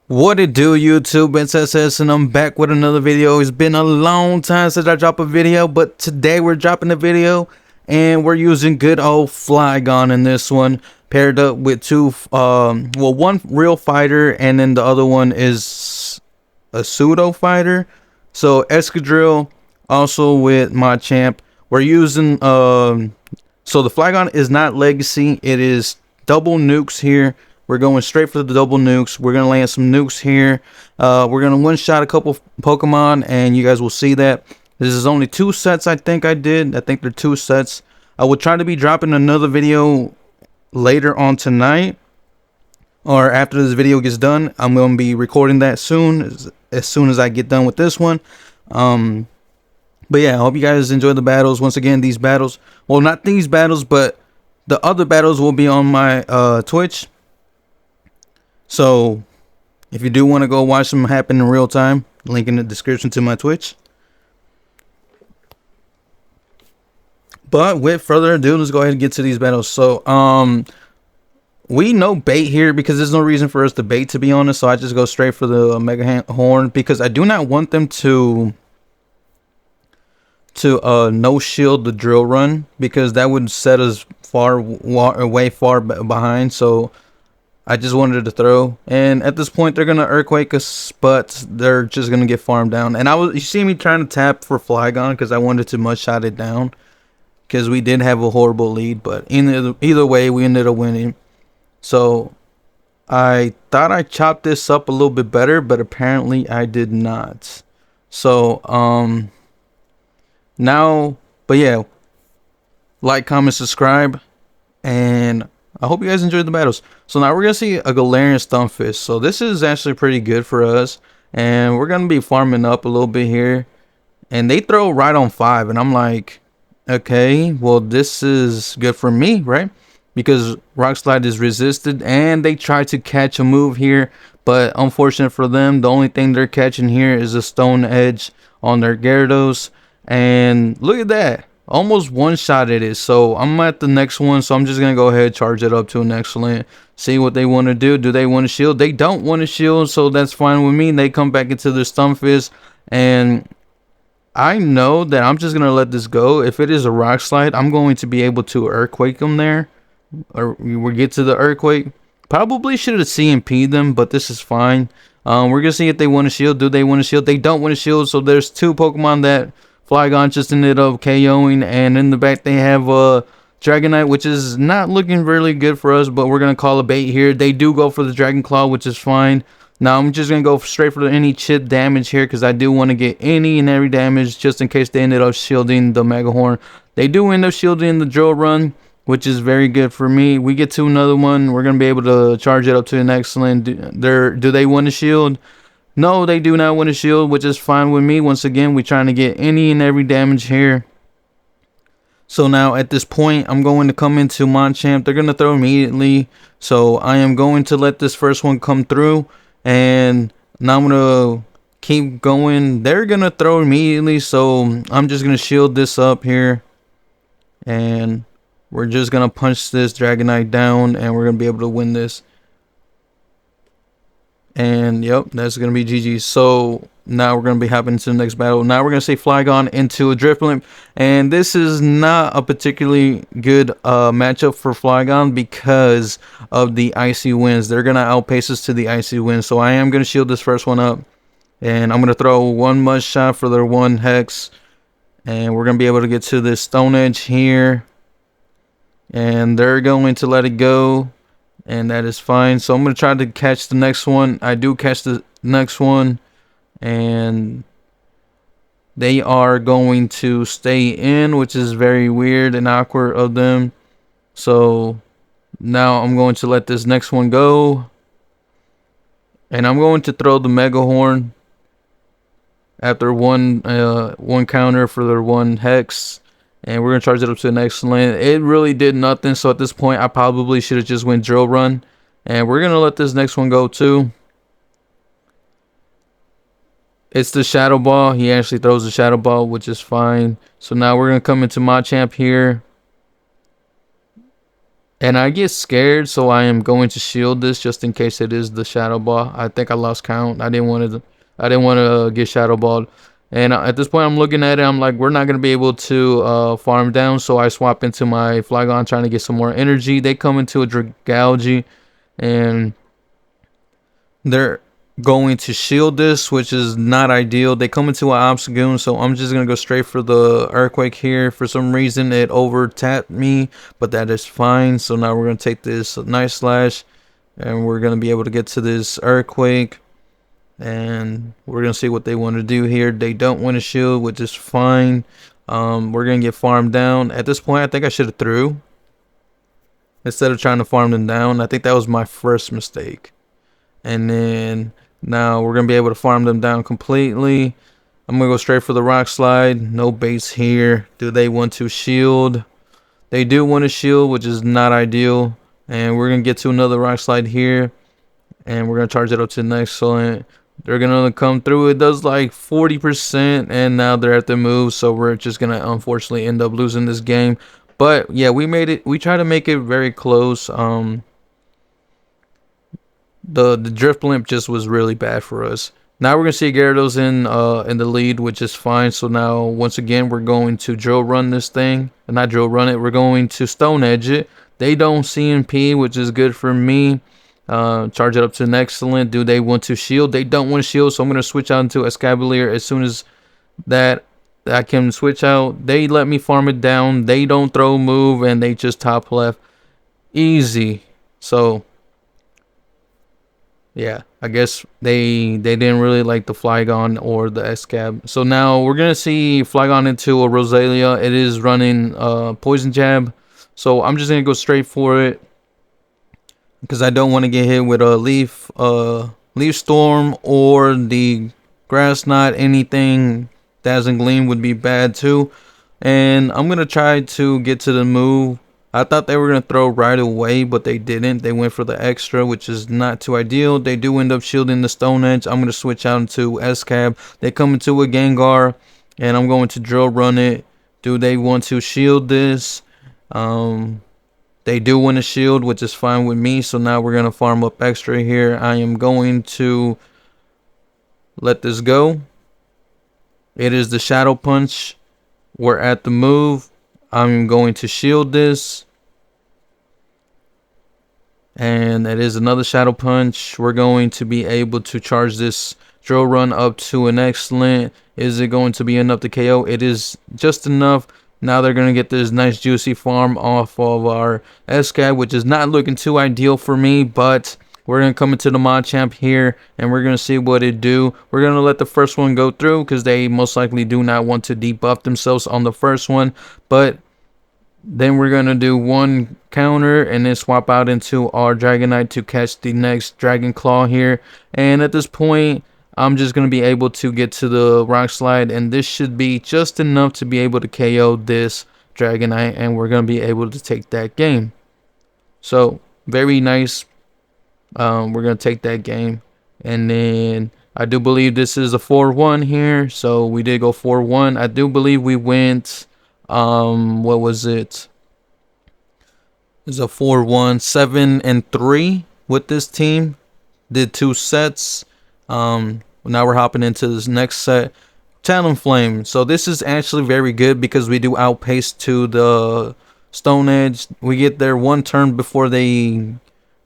What it do, YouTube? It's SS and I'm back with another video. It's been a long time since I dropped a video, but today we're dropping a video and we're using good old Flygon in this one, paired up with one real fighter and then the other one is a pseudo fighter. So Escadrille also with my champ. We're using so the Flygon is not legacy, it is double nukes here. We're going straight for the double nukes. We're going to land some nukes here. We're going to one-shot a couple Pokemon, and you guys will see that. This is only 2 sets I think I did. I think they're 2 sets. I will try to be dropping another video later on tonight, or after this video gets done. I'm going to be recording that soon as I get done with this one. But yeah, I hope you guys enjoy the battles. Once again, these battles, well, not these battles, but the other battles will be on my Twitch. So, if you do want to go watch them happen in real time, link in the description to my Twitch. But with further ado, let's go ahead and get to these battles. So, we no bait here because there's no reason for us to bait, to be honest. So I just go straight for the Mega Horn because I do not want them to no shield the drill run, because that would set us way far behind. So I just wanted to throw, and at this point they're gonna earthquake us, but they're just gonna get farmed down. And you see me trying to tap for Flygon because I wanted to much shot it down because we did have a horrible lead, but either way we ended up winning. So I thought I chopped this up a little bit better, but apparently I did not. So but yeah, like, comment, subscribe, and I hope you guys enjoyed the battles. So now we're going to see a Galarian Stunfisk. So this is actually pretty good for us. And we're going to be farming up a little bit here. And they throw right on 5. And I'm like, okay, well, this is good for me, right? Because Rock Slide is resisted. And they try to catch a move here. But unfortunate for them, the only thing they're catching here is a Stone Edge on their Gyarados. And look at that. Almost one-shotted it. So I'm at the next one, so I'm just gonna go ahead, charge it up to an excellent, see what they want to do. Do they want to shield? They don't want to shield, so that's fine with me. They come back into their Stunfisk, and I know that I'm just gonna let this go. If it is a Rock Slide, I'm going to be able to earthquake them there, or we get to the earthquake. Probably should have CMP'd them, but this is fine. We're gonna see if they want to shield. Do they want to shield? They don't want to shield. So there's 2 Pokemon that Flygon just ended up KOing, and in the back they have Dragonite, which is not looking really good for us, but we're going to call a bait here. They do go for the Dragon Claw, which is fine. Now I'm just going to go straight for any chip damage here because I do want to get any and every damage just in case they ended up shielding the Mega Horn. They do end up shielding the drill run, which is very good for me. We get to another one. We're going to be able to charge it up to an excellent. Do they want to shield? No, they do not want to shield, which is fine with me. Once again, we're trying to get any and every damage here. So now at this point, I'm going to come into Machamp. They're going to throw immediately. So I am going to let this first one come through. And now I'm going to keep going. They're going to throw immediately. So I'm just going to shield this up here. And we're just going to punch this Dragonite down. And we're going to be able to win this. And yep, that's going to be GG. So now we're going to be hopping into the next battle. Now we're going to say Flygon into a Drifblim. And this is not a particularly good matchup for Flygon because of the Icy Winds. They're going to outpace us to the Icy Winds. So I am going to shield this first one up. And I'm going to throw one Mud Shot for their 1 Hex. And we're going to be able to get to this Stone Edge here. And they're going to let it go. And that is fine. So I'm going to try to catch the next one. I do catch the next one. And they are going to stay in, which is very weird and awkward of them. So now I'm going to let this next one go. And I'm going to throw the Mega Horn after one counter for their 1 Hex. And we're going to charge it up to an excellent. It really did nothing. So at this point, I probably should have just went drill run. And we're going to let this next one go too. It's the Shadow Ball. He actually throws the Shadow Ball, which is fine. So now we're going to come into Machamp here. And I get scared, so I am going to shield this just in case it is the shadow ball. I think I lost count. I didn't want to get shadow balled. And at this point, I'm looking at it. I'm like, we're not gonna be able to farm down. So I swap into my Flygon, trying to get some more energy. They come into a Dragalge, and they're going to shield this, which is not ideal. They come into an Obstagoon, so I'm just gonna go straight for the Earthquake here. For some reason it over tapped me, but that is fine. So now we're gonna take this Night Slash, and we're gonna be able to get to this Earthquake, and we're gonna see what they want to do here. They don't want to shield, which is fine. We're gonna get farmed down. At this point, I think I should have threw instead of trying to farm them down. I think that was my first mistake. And then now we're gonna be able to farm them down completely. I'm gonna go straight for the Rock Slide. No base here. Do they want to shield? They do want to shield, which is not ideal. And we're gonna get to another Rock Slide here, and we're gonna charge it up to the excellent. They're gonna come through. It does like 40%, and now they're at the move, so we're just gonna unfortunately end up losing this game. But yeah, we made it. We try to make it very close. The drift blimp just was really bad for us. Now we're gonna see Gyarados in the lead, which is fine. So now once again we're going to drill run this thing, not drill run it. We're going to Stone Edge it. They don't CMP, which is good for me. Charge it up to an excellent. Do they want to shield? They don't want to shield, so I'm gonna switch out into Escavalier as soon as that I can switch out. They let me farm it down. They don't throw move, and they just top left easy. So yeah, I guess they didn't really like the Flygon or the Escab. So now we're gonna see Flygon into a Rosalia. It is running Poison Jab, so I'm just gonna go straight for it because I don't want to get hit with a Leaf Storm or the Grass Knot. Anything Dazzling Gleam would be bad too. And I'm gonna try to get to the move. I thought they were going to throw right away, but they didn't. They went for the extra, which is not too ideal. They do end up shielding the Stone Edge. I'm going to switch out into Escab. They come into a Gengar, and I'm going to drill run it. Do they want to shield this? They do want to shield, which is fine with me. So now we're going to farm up extra here. I am going to let this go. It is the Shadow Punch. We're at the move. I'm going to shield this, and it is another Shadow Punch. We're going to be able to charge this drill run up to an excellent. Is it going to be enough to KO? It is just enough. Now they're going to get this nice juicy farm off of our Escab, which is not looking too ideal for me, but we're going to come into the Machamp here, and we're going to see what it do. We're going to let the first one go through because they most likely do not want to debuff themselves on the first one. But then we're going to do one counter and then swap out into our Dragonite to catch the next Dragon Claw here. And at this point, I'm just going to be able to get to the Rock Slide, and this should be just enough to be able to KO this Dragonite, and we're going to be able to take that game. So, very nice. We're going to take that game, and then I do believe this is a 4-1 here, so we did go 4-1. I do believe we went, what was it? It's a 4-1, 7-3 with this team. Did 2 sets. Now we're hopping into this next set. Talonflame. So this is actually very good because we do outpace to the Stone Edge. We get there one turn before they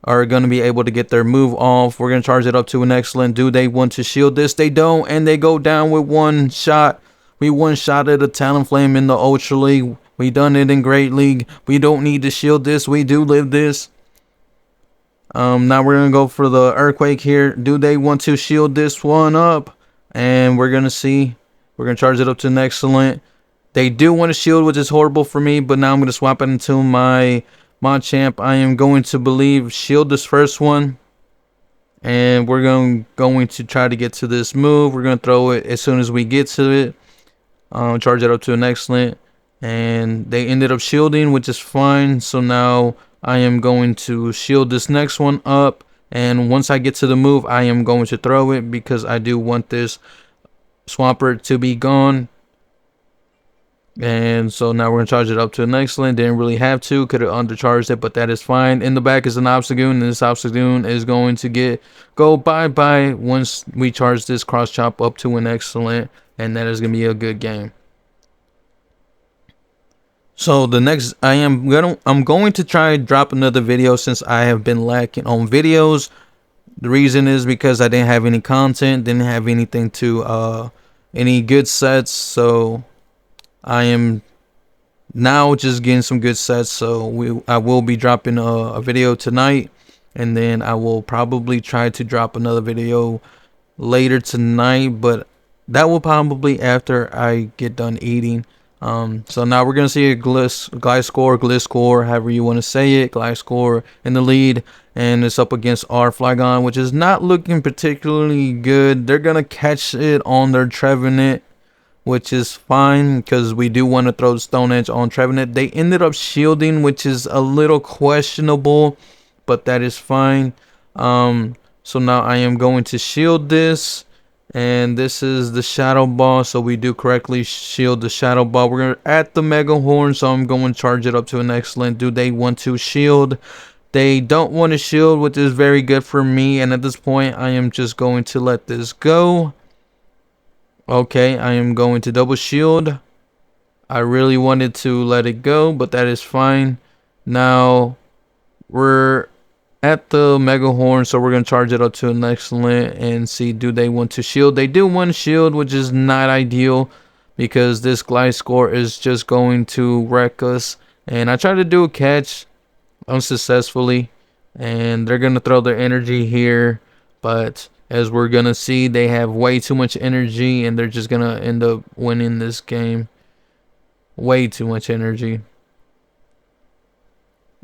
are going to be able to get their move off. We're going to charge it up to an excellent. Do they want to shield this? They don't, and they go down with one shot. We one-shotted a Talonflame in the Ultra League. We done it in Great League. We don't need to shield this. We do live this. Now we're going to go for the Earthquake here. Do they want to shield this one up? And we're going to see. We're going to charge it up to an excellent. They do want to shield, which is horrible for me. But now I'm going to swap it into my Machamp. I am going to believe shield this first one. And we're going to try to get to this move. We're going to throw it as soon as we get to it. Charge it up to an excellent. And they ended up shielding, which is fine. So now I am going to shield this next one up. And once I get to the move, I am going to throw it because I do want this Swampert to be gone. And so now we're going to charge it up to an excellent. Didn't really have to. Could have undercharged it, but that is fine. In the back is an Obstagoon, and this Obstagoon is going to go bye-bye once we charge this cross chop up to an excellent, and that is going to be a good game. So the next, I'm going to try drop another video since I have been lacking on videos. The reason is because I didn't have any content, didn't have anything to any good sets, so I am now just getting some good sets. So I will be dropping a video tonight, and then I will probably try to drop another video later tonight, but that will probably after I get done eating. So now we're gonna see a Gliscor, however you want to say it, Gliscor in the lead, and it's up against our Flygon, which is not looking particularly good. They're gonna catch it on their Trevenant, which is fine because we do want to throw the Stone Edge on Trevenant. They ended up shielding, which is a little questionable, but that is fine. So now I am going to shield this. And this is the Shadow Ball, so we do correctly shield the Shadow Ball. We're at the Mega Horn, so I'm going to charge it up to an excellent. Do they want to shield? They don't want to shield, which is very good for me. And at this point, I am just going to let this go. Okay, I am going to double shield. I really wanted to let it go, but that is fine. Now, we're at the Mega Horn, so we're going to charge it up to an excellent and see, do they want to shield? They do want to shield, which is not ideal because this Gliscor is just going to wreck us. And I tried to do a catch unsuccessfully, and they're going to throw their energy here, but as we're going to see, they have way too much energy, and they're just going to end up winning this game. Way too much energy.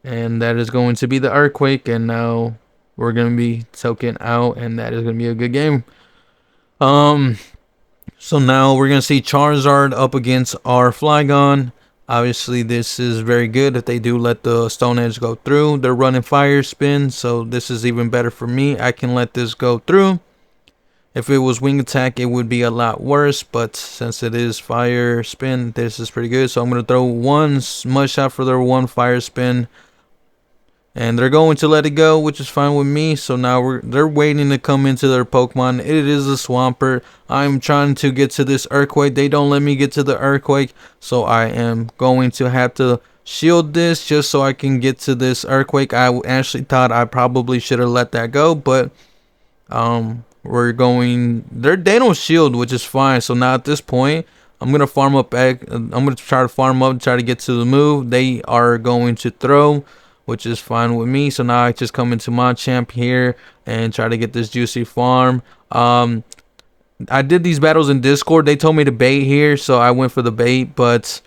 And that is going to be the Earthquake, and now we're going to be taken out, and that is going to be a good game. So now we're going to see Charizard up against our Flygon. Obviously, this is very good if they do let the Stone Edge go through. They're running Fire Spin, so this is even better for me. I can let this go through. If it was Wing Attack, it would be a lot worse, but since it is Fire Spin, this is pretty good. So I'm going to throw one Mud Shot for their one Fire Spin. And they're going to let it go, which is fine with me. So now they're waiting to come into their Pokemon. It is a Swampert. I'm trying to get to this Earthquake. They don't let me get to the Earthquake. So I am going to have to shield this just so I can get to this Earthquake. I actually thought I probably should have let that go. But we're going... They don't shield, which is fine. So now at this point, I'm going to farm up. I'm going to try to farm up and try to get to the move. They are going to throw, which is fine with me. So now I just come into my champ here and try to get this juicy farm. I did these battles in Discord. They told me to bait here, so I went for the bait, but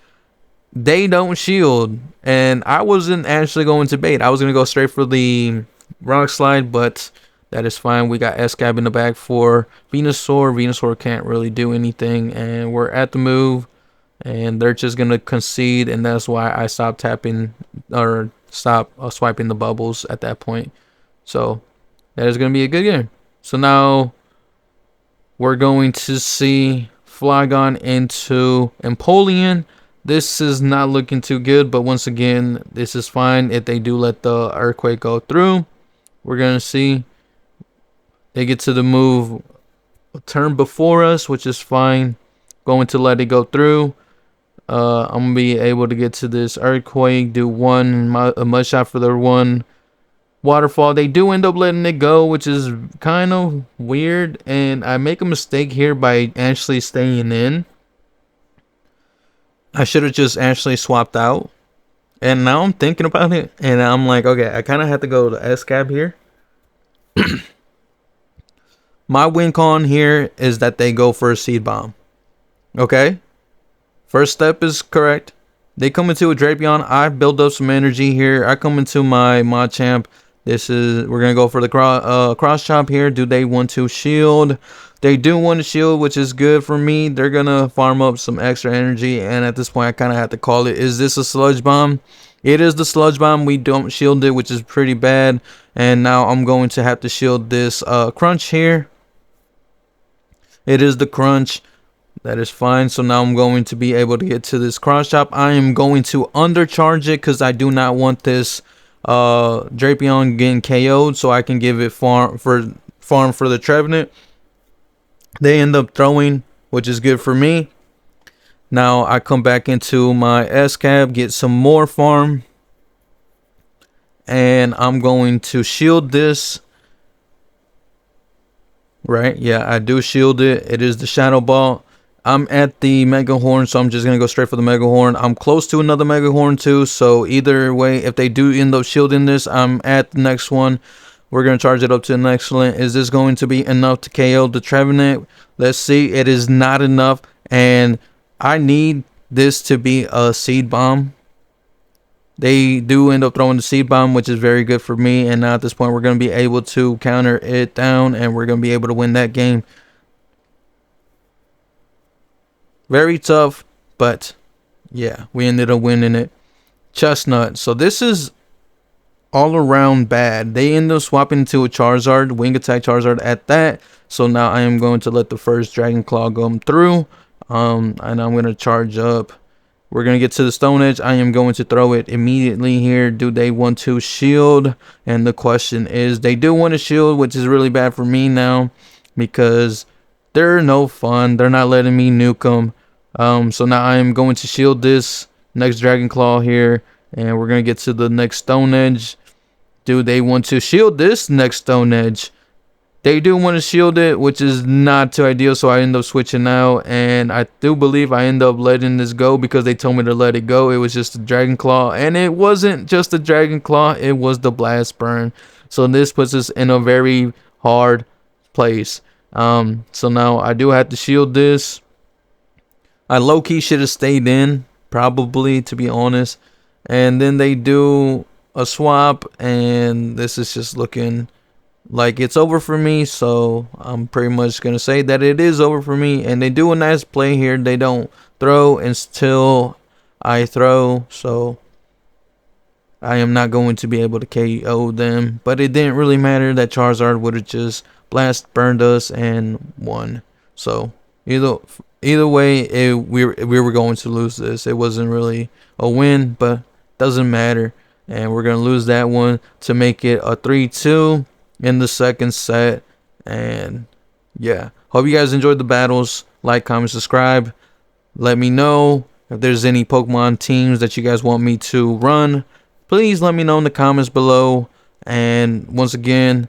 they don't shield, and I wasn't actually going to bait. I was going to go straight for the Rock Slide, but that is fine. We got S-Cab in the back for Venusaur. Venusaur can't really do anything, and we're at the move, and they're just going to concede, and that's why I stopped tapping or stop swiping the bubbles at that point. So that is going to be a good game. So now we're going to see Flygon into Empoleon. This is not looking too good, but once again, this is fine if they do let the Earthquake go through. We're going to see they get to the move a turn before us, which is fine. Going to let it go through. I'm going to be able to get to this Earthquake, do a Mud Shot for their one Waterfall. They do end up letting it go, which is kind of weird, and I make a mistake here by actually staying in. I should have just actually swapped out, and now I'm thinking about it, and I'm like, okay, I kind of have to go to S-Cab here. My win con here is that they go for a Seed Bomb. Okay, first step is correct. They come into a Drapion. I build up some energy here. I come into my Machamp. We're gonna go for the cross chop here. Do they want to shield? They do want to shield, which is good for me. They're gonna farm up some extra energy, and at this point, I kind of have to call it. Is this a Sludge Bomb? It is the Sludge Bomb. We don't shield it, which is pretty bad. And now I'm going to have to shield this Crunch here. It is the Crunch. That is fine. So now I'm going to be able to get to this cross chop. I am going to undercharge it because I do not want this Drapion getting KO'd, so I can give it farm for the Trevenant. They end up throwing, which is good for me. Now I come back into my S-Cab, get some more farm, and I'm going to shield this. Right, yeah, I do shield it. It is the Shadow Ball. I'm at the Mega Horn, so I'm just going to go straight for the Mega Horn. I'm close to another Mega Horn too, so either way, if they do end up shielding this, I'm at the next one. We're going to charge it up to an excellent. Is this going to be enough to KO the Trevenant? Let's see. It is not enough, and I need this to be a Seed Bomb. They do end up throwing the Seed Bomb, which is very good for me, and now at this point, we're going to be able to counter it down, and we're going to be able to win that game. Very tough, but yeah, we ended up winning it. Chestnut. So this is all around bad. They end up swapping into a Charizard, Wing Attack Charizard at that. So now I am going to let the first Dragon Claw come through. And I'm going to charge up. We're going to get to the Stone Edge. I am going to throw it immediately here. Do they want to shield? And the question is, they do want to shield, which is really bad for me now because they're no fun. They're not letting me nuke them. So now I am going to shield this next Dragon Claw here, and we're going to get to the next Stone Edge. Do they want to shield this next Stone Edge? They do want to shield it, which is not too ideal, so I end up switching out, and I do believe I end up letting this go because they told me to let it go. It was just a Dragon Claw, and it wasn't just a Dragon Claw, it was the Blast Burn. So this puts us in a very hard place. So now I do have to shield this. I low-key should have stayed in, probably, to be honest. And then they do a swap, and this is just looking like it's over for me. So I'm pretty much going to say that it is over for me. And they do a nice play here. They don't throw until I throw. So I am not going to be able to KO them. But it didn't really matter. That Charizard would have just blast burned us and won. So either way, we were going to lose this. It wasn't really a win, but doesn't matter. And we're going to lose that one to make it a 3-2 in the second set. And yeah, hope you guys enjoyed the battles. Like, comment, subscribe. Let me know if there's any Pokemon teams that you guys want me to run. Please let me know in the comments below. And once again,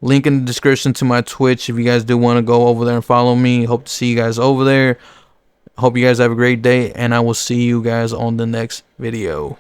link in the description to my Twitch if you guys do want to go over there and follow me. Hope to see you guys over there. Hope you guys have a great day, and I will see you guys on the next video.